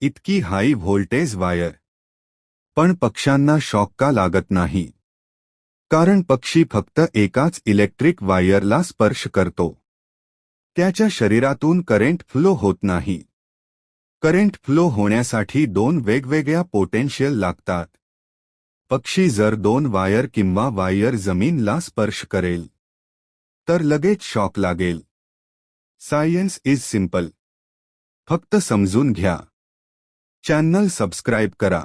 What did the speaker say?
इतकी हाई voltage wire. पण पक्ष्यांना शॉक का लागत नाही? कारण पक्षी फक्त एकाच इलेक्ट्रिक वायरला स्पर्श करतो. त्याच्या शरीरातून करंट फ्लो होत नाही. करंट फ्लो होण्यासाठी दोन वेगवेगळ्या पोटेन्शियल लागतात. पक्षी जर दोन वायर किंवा वायर जमीनला स्पर्श करेल तर लगेच शॉक लागेल. Science is simple. फक्त समजून घ्या. चॅनल सबस्क्राइब करा.